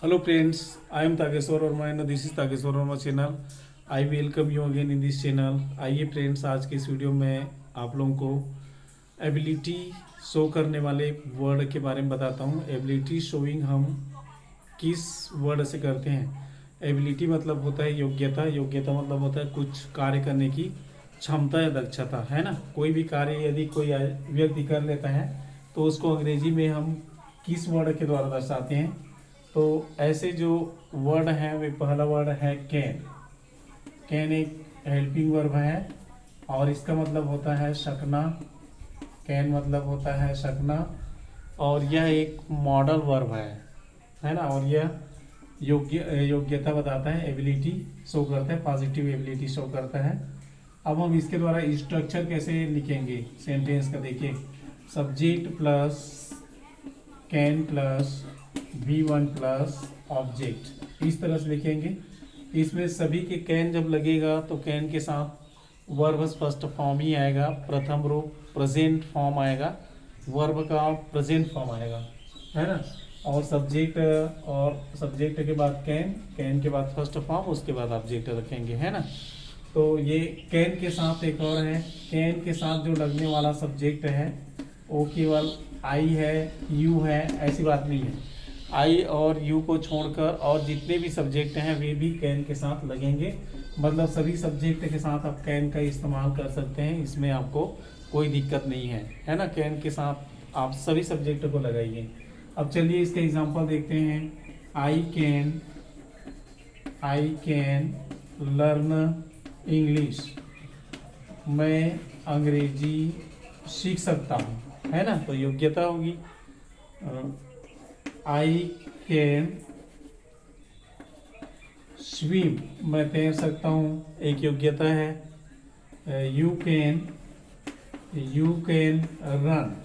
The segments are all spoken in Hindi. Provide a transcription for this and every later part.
Hello friends, I am Tageshwar Verma and this is Tageshwar Verma channel. I welcome you again in this channel. आइए फ्रेंड्स, आज के इस वीडियो में आप लोगों को एबिलिटी शो करने वाले वर्ड के बारे में बताता हूँ। एबिलिटी शोइंग हम किस वर्ड से करते हैं। एबिलिटी मतलब होता है योग्यता, योग्यता मतलब होता है कुछ कार्य करने की क्षमता या दक्षता, है ना। कोई भी कार्य यदि कोई व्यक्ति कर लेता है तो उसको अंग्रेजी में हम किस वर्ड के द्वारा दर्शाते हैं। तो ऐसे जो वर्ड हैं वे पहला वर्ड है कैन। कैन एक हेल्पिंग वर्ब है और इसका मतलब होता है सकना। कैन मतलब होता है सकना और यह एक मॉडल वर्ब है ना। और यह योग्यता बताता है, एबिलिटी शो करता है, पॉजिटिव एबिलिटी शो करता है। अब हम इसके द्वारा स्ट्रक्चर कैसे लिखेंगे सेंटेंस का, देखिए subject plus can plus V1 plus object, इस तरह से लिखेंगे। इसमें सभी के कैन जब लगेगा तो कैन के साथ वर्ब फर्स्ट फॉर्म ही आएगा, प्रथम रूप प्रेजेंट फॉर्म आएगा, वर्ब का प्रेजेंट फॉर्म आएगा, है ना। और सब्जेक्ट के बाद कैन, कैन के बाद फर्स्ट फॉर्म, उसके बाद ऑब्जेक्ट रखेंगे, है ना। तो ये कैन के साथ एक और है, कैन के साथ जो लगने वाला सब्जेक्ट है वो केवल आई है, यू है, ऐसी बात नहीं है। आई और यू को छोड़कर और जितने भी सब्जेक्ट हैं वे भी कैन के साथ लगेंगे। मतलब सभी सब्जेक्ट के साथ आप कैन का इस्तेमाल कर सकते हैं, इसमें आपको कोई दिक्कत नहीं है ना। कैन के साथ आप सभी सब्जेक्ट को लगाइए। अब चलिए इसके एग्जांपल देखते हैं। आई कैन लर्न इंग्लिश, मैं अंग्रेजी सीख सकता हूँ, है ना। तो योग्यता होगी। आई कैन स्विम, मैं तैर सकता हूँ, एक योग्यता है। यू कैन रन,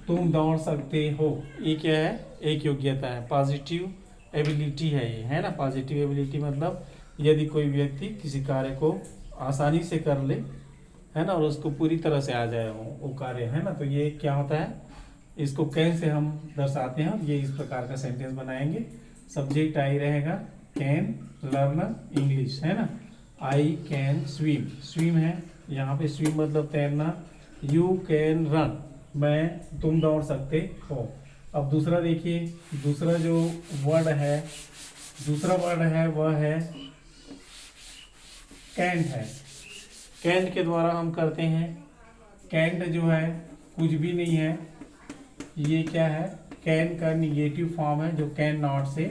तुम दौड़ सकते हो, ये क्या है, एक योग्यता है, पॉजिटिव एबिलिटी है ये, है ना। पॉजिटिव एबिलिटी मतलब यदि कोई व्यक्ति किसी कार्य को आसानी से कर ले, है ना, और उसको पूरी तरह से आ जाए वो कार्य, है ना, तो ये क्या होता है, इसको कैन से हम दर्शाते हैं। ये इस प्रकार का सेंटेंस बनाएंगे। सब्जेक्ट आई रहेगा, कैन लर्न इंग्लिश, है ना। आई कैन स्विम, स्विम है यहाँ पे, स्विम मतलब तैरना। यू कैन रन, तुम दौड़ सकते हो। अब दूसरा देखिए, दूसरा वर्ड है वह है कैंट है। कैंट के द्वारा हम करते हैं, कैंट जो है कुछ भी नहीं है, ये क्या है, कैन का निगेटिव फॉर्म है जो कैन नॉट से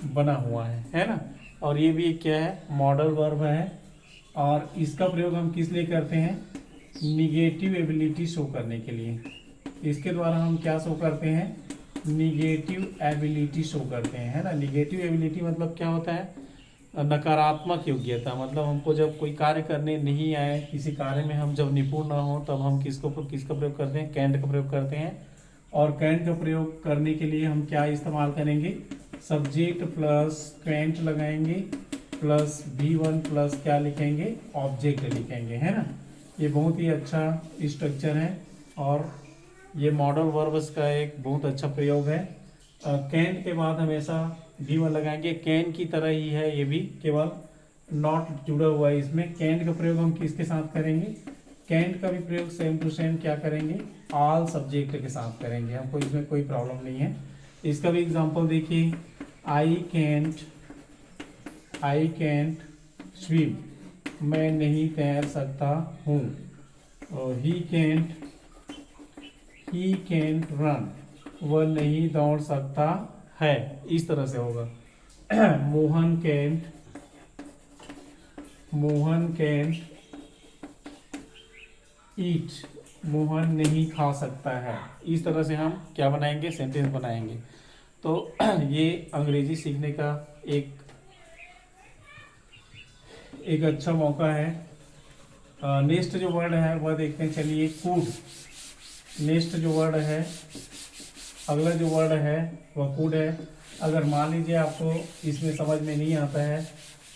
बना हुआ है ना। और ये भी क्या है, मॉडल वर्ब है। और इसका प्रयोग हम किस लिए करते हैं, निगेटिव एबिलिटी शो करने के लिए। इसके द्वारा हम क्या शो करते हैं, निगेटिव एबिलिटी शो करते हैं, है ना। निगेटिव एबिलिटी मतलब क्या होता है, नकारात्मक योग्यता। मतलब हमको जब कोई कार्य करने नहीं आए, किसी कार्य में हम जब निपुण ना हो, तब हम किसका प्रयोग करते हैं, कैंट का प्रयोग करते हैं। और कैंट का प्रयोग करने के लिए हम क्या इस्तेमाल करेंगे, सब्जेक्ट प्लस कैंट लगाएंगे प्लस V1 प्लस क्या लिखेंगे, ऑब्जेक्ट लिखेंगे, है ना। ये बहुत ही अच्छा स्ट्रक्चर है और ये मॉडल वर्ब्स का एक बहुत अच्छा प्रयोग है। कैन के बाद हमेशा V1 लगाएंगे, कैन की तरह ही है ये भी, केवल नॉट जुड़ा हुआ है इसमें। कैन का प्रयोग हम किसके साथ करेंगे, कैंट का भी प्रयोग सेम टू सेम क्या करेंगे, ऑल सब्जेक्ट के साथ करेंगे, हमको इसमें कोई प्रॉब्लम नहीं है। इसका भी एग्जांपल देखिए, आई कैंट स्विम, मैं नहीं तैर सकता हूँ। ही कैंट रन, वह नहीं दौड़ सकता है, इस तरह से होगा। मोहन कैंट ईट, मोहन नहीं खा सकता है। इस तरह से हम क्या बनाएंगे, सेंटेंस बनाएंगे। तो ये अंग्रेजी सीखने का एक अच्छा मौका है। नेक्स्ट जो वर्ड है वह देखते हैं, चलिए कूड। नेक्स्ट जो वर्ड है, अगला जो वर्ड है वह कूड है। अगर मान लीजिए आपको इसमें समझ में नहीं आता है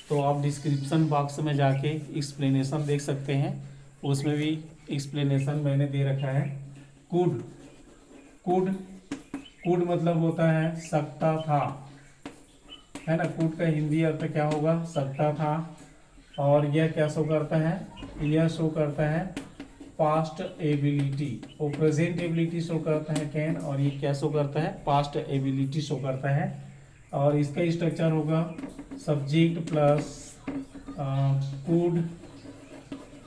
तो आप डिस्क्रिप्शन बॉक्स में जाके एक्सप्लेनेशन देख सकते हैं, उसमें भी एक्सप्लेनेशन मैंने दे रखा है। कुड मतलब होता है सकता था, है ना। कुड का हिंदी अर्थ क्या होगा, सकता था। और यह क्या शो करता है, यह शो करता है पास्ट एबिलिटी। वो प्रेजेंट एबिलिटी शो करता है कैन, और ये क्या शो करता है, पास्ट एबिलिटी शो करता है। और इसका स्ट्रक्चर होगा सब्जेक्ट प्लस कुड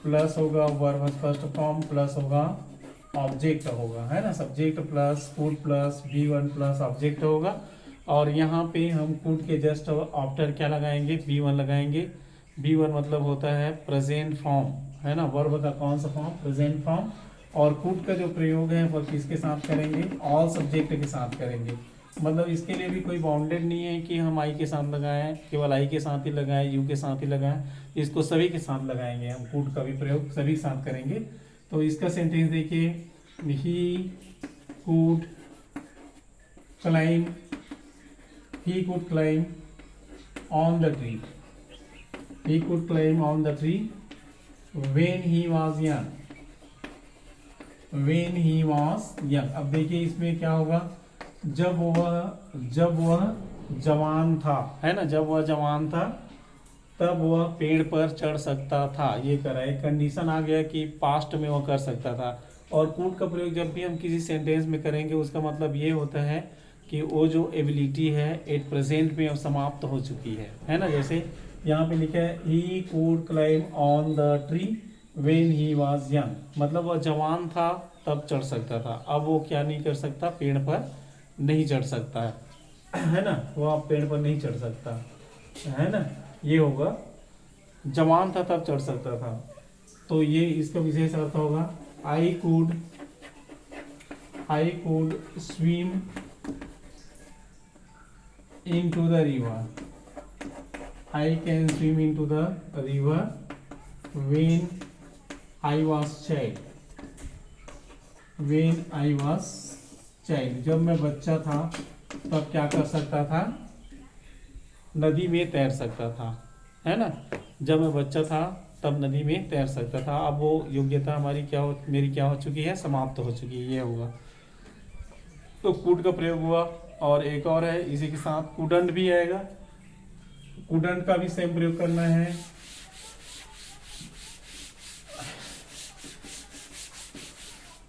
प्लस होगा वर्ब फर्स्ट फॉर्म प्लस होगा ऑब्जेक्ट होगा, है ना। Subject plus could plus V1 plus object होगा। और यहाँ पे हम कुड के जस्ट आफ्टर क्या लगाएंगे, V1 लगाएंगे। V1 मतलब होता है प्रेजेंट फॉर्म, है ना। वर्ब का कौन सा फॉर्म, प्रेजेंट फॉर्म। और कुड का जो प्रयोग है वह किसके साथ करेंगे, ऑल सब्जेक्ट के साथ करेंगे। मतलब इसके लिए भी कोई बाउंडेड नहीं है कि हम आई के साथ लगाएं, केवल आई के साथ ही लगाएं, यू के साथ ही लगाएं। इसको सभी के साथ लगाएंगे हम, कुड का भी प्रयोग सभी के साथ करेंगे। तो इसका सेंटेंस देखिए, he could climb, he could climb on the tree, he could climb on the tree when he was young, when he was young। अब देखिए इसमें क्या होगा, जब वह जवान था, है ना। जब वह जवान था तब वह पेड़ पर चढ़ सकता था। ये करा, एक कंडीशन आ गया कि पास्ट में वह कर सकता था। और कुड का प्रयोग जब भी हम किसी सेंटेंस में करेंगे उसका मतलब ये होता है कि वो जो एबिलिटी है एट प्रेजेंट में अब समाप्त हो चुकी है ना। जैसे यहाँ पे लिखा है he could climb on the tree when he was young, मतलब वह जवान था तब चढ़ सकता था। अब वो क्या नहीं कर सकता, पेड़ पर नहीं चढ़ सकता है ना। वो अब पेड़ पर नहीं चढ़ सकता है ना। ये होगा जवान था तब चढ़ सकता था। तो ये इसका विशेष अर्थ होगा I could swim into the river, I can swim into the river when I was child, when I was child। जब मैं बच्चा था तब क्या कर सकता था, नदी में तैर सकता था, है ना। जब मैं बच्चा था तब नदी में तैर सकता था। अब वो योग्यता हमारी मेरी क्या हो चुकी है, समाप्त हो चुकी है। ये होगा, तो कुड का प्रयोग हुआ। और एक और है इसी के साथ कुडंट भी आएगा। कुडंट का भी सेम प्रयोग करना है।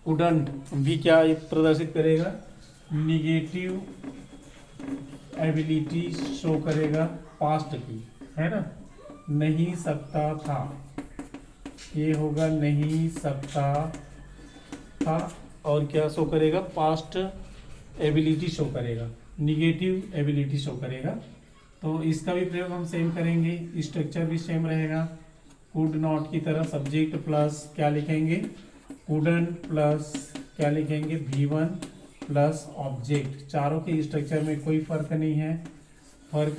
कुडंट भी क्या प्रदर्शित करेगा, निगेटिव एबिलिटी शो करेगा पास्ट की, है ना। नहीं सकता था, ये होगा नहीं सकता था। और क्या शो करेगा, पास्ट एबिलिटी शो करेगा, निगेटिव एबिलिटी शो करेगा। तो इसका भी प्रयोग हम सेम करेंगे, स्ट्रक्चर भी सेम रहेगा। कुड नॉट की तरह सब्जेक्ट प्लस क्या लिखेंगे, कुडंट प्लस क्या लिखेंगे, V1 प्लस ऑब्जेक्ट। चारों के स्ट्रक्चर में कोई फर्क नहीं है, फर्क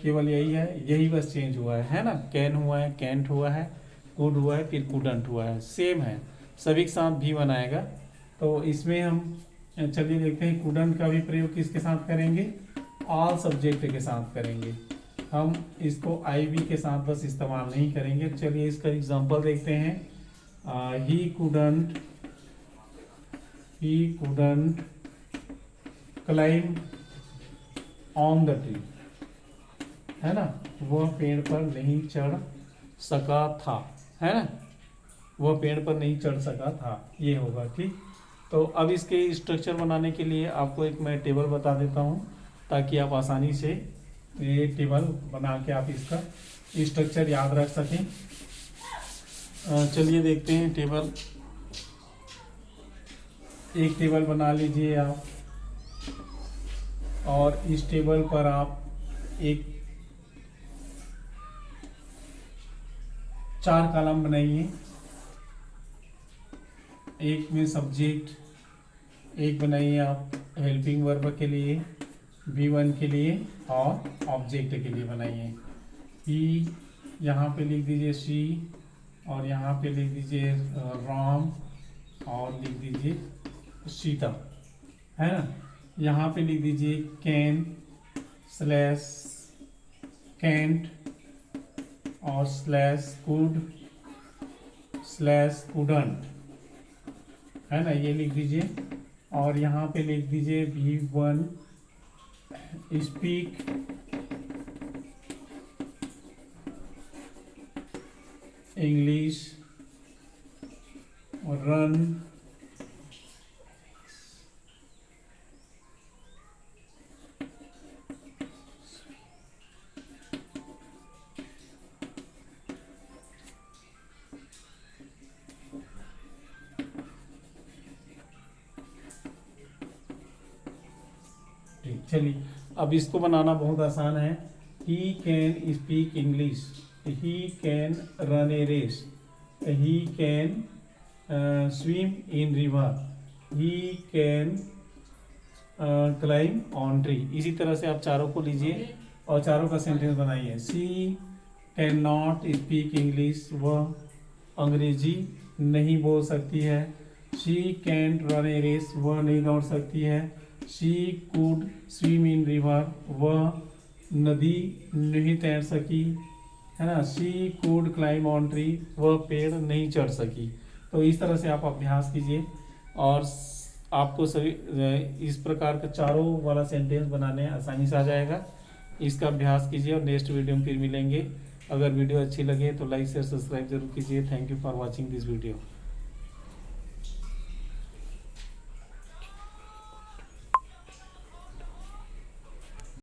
केवल यही है, यही बस चेंज हुआ है ना। कैन हुआ है, कैंट हुआ है, कुड हुआ है, फिर कुडंट हुआ है, सेम है। सभी के साथ V1 आएगा। तो इसमें हम चलिए देखते हैं कुडंट का भी प्रयोग किसके साथ करेंगे, ऑल सब्जेक्ट के साथ करेंगे। हम इसको IV के साथ बस इस्तेमाल नहीं करेंगे। चलिए इसका एग्जांपल देखते हैं। He couldn't climb on the tree, है ना। वह पेड़ पर नहीं चढ़ सका था, है ना। वह पेड़ पर नहीं चढ़ सका था, ये होगा, ठीक। तो अब इसके स्ट्रक्चर बनाने के लिए आपको एक मैं टेबल बता देता हूँ, ताकि आप आसानी से ये टेबल बना के आप इसका स्ट्रक्चर याद रख सकें। चलिए देखते हैं टेबल। एक टेबल बना लीजिए आप, और इस टेबल पर आप एक 4 कॉलम बनाइए। एक में सब्जेक्ट, एक बनाइए आप हेल्पिंग वर्ब के लिए, V1 के लिए, और ऑब्जेक्ट के लिए बनाइए। ही यहाँ पे लिख दीजिए शी, और यहाँ पे लिख दीजिए राम, और लिख दीजिए सीता, है ना। यहाँ पे लिख दीजिए कैन स्लैश कैंट, और स्लैश कुड स्लैश कुडंट, है ना, ये लिख दीजिए। और यहाँ पे लिख दीजिए V1 स्पीक इंग्लिश रन चलिए अब इसको बनाना बहुत आसान है। He can speak English, he can run a race, he can swim in river, he can climb on tree. इसी तरह से आप चारों को लीजिए और चारों का सेंटेंस बनाइए। She can not speak English, वह अंग्रेजी नहीं बोल सकती है। She can run a race, वह नहीं दौड़ सकती है। She could swim in river, वह नदी नहीं तैर सकी, है ना। She could climb on tree, वह पेड़ नहीं चढ़ सकी। तो इस तरह से आप अभ्यास कीजिए और आपको सभी इस प्रकार का चारों वाला सेंटेंस बनाने आसानी से आ जाएगा। इसका अभ्यास कीजिए और नेक्स्ट वीडियो में फिर मिलेंगे। अगर वीडियो अच्छी लगे तो लाइक शेयर सब्सक्राइब जरूर कीजिए। Thank you for watching this video.